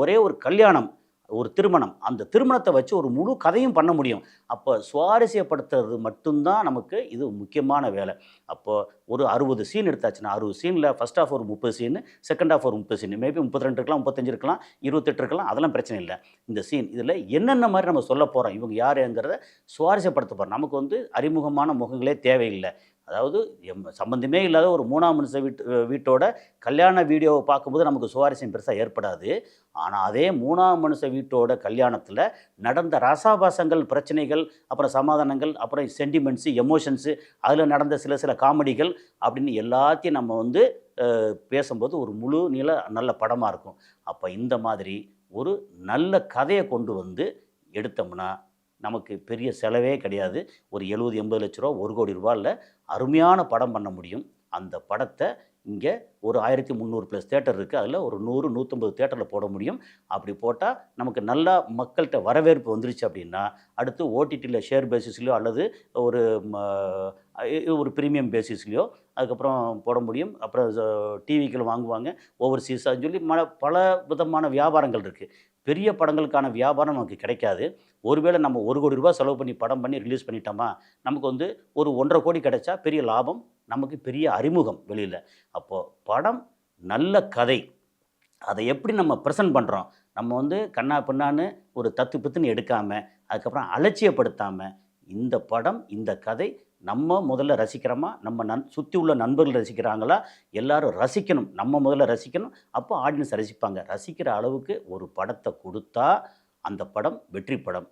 ஒரே ஒரு கல்யாணம், ஒரு திருமணம். அந்த திருமணத்த வச்சு ஒரு முழு கதையும் பண்ண முடியும். அப்ப சுவாரஸ்யப்படுத்துறது மட்டும் தான் நமக்கு இது முக்கியமான வேலை. அப்போ ஒரு 60 சீன் எடுத்தாச்சுன்னா, 60 சீன்ல ஃபர்ஸ்ட் ஹாஃப் ஒரு 30 சீனு, செகண்ட் ஹாஃப் ஒரு 30 சீனு. மேபி 32 இருக்கலாம், 35 இருக்கலாம், 28 இருக்கலாம். அதெல்லாம் பிரச்சனை இல்ல. இந்த சீன் இதில என்னென்ன மாரி நம்ம சொல்லப் போறோம், இவங்க யாருங்கிறத சுவாரஸ்யப்படுத்த போறோம். நமக்கு அறிமுகமான முகங்களே தேவையில்ல. அதாவது சம்மந்தமே இல்லாத ஒரு 3ஆம் மனுஷ வீட்டோட கல்யாண வீடியோவ பார்க்கும்போது நமக்கு சுவாரஸ்யம் பெருசா ஏற்படாது. ஆனா, அதே 3ஆம் மனுஷ வீட்டோட கல்யாணத்தில நடந்த ரசாபாசங்கள், பிரச்சனைகள், அப்புறம் சமாதானங்கள், அப்புறம் சென்டிமெண்ட்ஸ், எமோஷன்ஸ் அதில நடந்த சில சில காமெடிகள் அப்படின்னு எல்லாத்தையும் நம்ம பேசும்போது ஒரு முழு நல்ல படமா இருக்கும். அப்ப இந்த மாதிரி ஒரு நல்ல கதைய கொண்டு எடுத்தோம்னா, நமக்கு பெரிய செலவே கிடையாது. ஒரு 70, 80 லட்ச ரூவா, ரூ. 1,00,00,000ல அருமையான படம் பண்ண முடியும். அந்த படத்த இங்க ஒரு 1300 பிளஸ் தியேட்டர் இருக்கு. அதில ஒரு 100, 150 தியேட்டர்ல போட முடியும். அப்படி போட்டா நமக்கு நல்லா மக்கள்ட்ட வரவேற்பு வந்துருச்சு அப்படின்னா, அடுத்து ஓடிடில ஷேர் பேசிஸ்லயோ அல்லது ஒரு ம ஒரு பிரீமியம் பேசிஸ்லயோ அதுக்கப்புறம் போட முடியும். அப்புறம் டிவிக்கள் வாங்குவாங்க. ஓவர்சீஸ்ன்னு சொல்லி பல விதமான வியாபாரங்கள் இருக்கு. பெரிய படங்களுக்கான வியாபாரம் நமக்கு கிடைக்காது. ஒருவேளை நம்ம ரூ. 1,00,00,000 செலவு பண்ணி படம் பண்ணி ரிலீஸ் பண்ணிட்டோமா, நமக்கு ஒரு 1,50,00,000 கிடைச்சா பெரிய லாபம். நமக்கு பெரிய அறிமுகம் வெளியில. அப்போ படம், நல்ல கதை. அதை எப்படி நம்ம பிரசன்ட் பண்றோம்? நம்ம கன்னா பின்னான்னு ஒரு தத்து பித்துன்னு எடுக்காம, அதுக்கப்புறம் அலட்சியப்படுத்தாம, இந்த படம், இந்த கதை நம்ம முதல்ல ரசிக்கிறோமா? நம்ம சுத்தி உள்ள நண்பர்கள் ரசிக்கிறாங்களா? எல்லாரும் ரசிக்கணும். நம்ம முதல்ல ரசிக்கணும். அப்போ ஆடியன்ஸ் ரசிப்பாங்க. ரசிக்கிற அளவுக்கு ஒரு படத்த குடுத்தா, அந்த படம் வெற்றி படம்.